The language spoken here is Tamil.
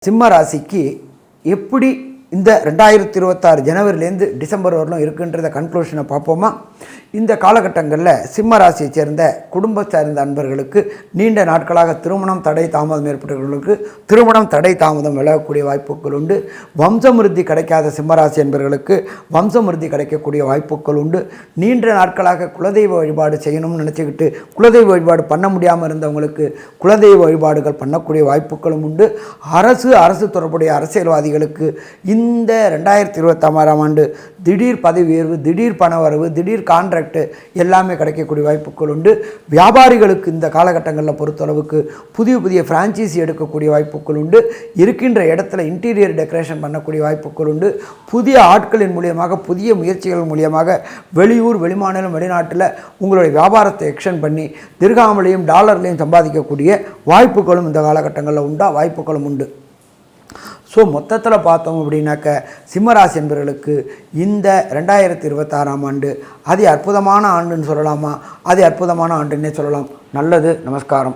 சிம்ம ராசிக்கு எப்படி இந்த 2026 ஜனவரிலேருந்து டிசம்பர் வரலும் இருக்குன்றத கன்க்ளூஷனை பார்ப்போமா. இந்த காலகட்டங்களில் சிம்ம ராசியை சேர்ந்த குடும்ப சார்ந்த அன்பர்களுக்கு நீண்ட நாட்களாக திருமணம் தடை தாமதம் ஏற்பட்டவர்களுக்கு திருமணம் தடை தாமதம் விலகக்கூடிய வாய்ப்புகள் உண்டு. வம்சமிருத்தி கிடைக்காத சிம்மராசி அன்பர்களுக்கு வம்சமிருத்தி கிடைக்கக்கூடிய வாய்ப்புகள் உண்டு. நீண்ட நாட்களாக குலதெய்வ வழிபாடு செய்யணும்னு நினச்சிக்கிட்டு குலதெய்வ வழிபாடு பண்ண முடியாமல் இருந்தவங்களுக்கு குலதெய்வ வழிபாடுகள் பண்ணக்கூடிய வாய்ப்புகளும் உண்டு. அரசு தொடர்புடைய அரசியல்வாதிகளுக்கு இந்த 2026ஆம் ஆண்டு திடீர் பதவி உயர்வு, திடீர் பணவரவு, திடீர் கான்ட்ராக்ட் எல்லாமே கிடைக்கக்கூடிய வாய்ப்புகள் உண்டு. வியாபாரிகளுக்கு இந்த காலகட்டங்களில் பொறுத்தளவுக்கு புதிய பிரான்ச்சைசி எடுக்கக்கூடிய வாய்ப்புகள் உண்டு. இருக்கின்ற இடத்துல இன்டீரியர் டெக்கரேஷன் பண்ணக்கூடிய வாய்ப்புகள் உண்டு. புதிய ஆட்களின் மூலியமாக புதிய முயற்சிகள் மூலியமாக வெளியூர், வெளிமாநிலம், வெளிநாட்டில் உங்களுடைய வியாபாரத்தை எக்ஸ்டெண்ட் பண்ணி திர்ஹாமிலையும் டாலர்லையும் சம்பாதிக்கக்கூடிய வாய்ப்புகளும் இந்த காலகட்டங்களில் வாய்ப்புகளும் உண்டு. ஸோ மொத்தத்தில் பார்த்தோம் அப்படின்னாக்க சிம்மராசி என்பவர்களுக்கு இந்த 2026ஆம் ஆண்டு அதி அற்புதமான ஆண்டுன்னு சொல்லலாமா, அதி அற்புதமான ஆண்டுன்னே சொல்லலாம். நல்லது. நமஸ்காரம்.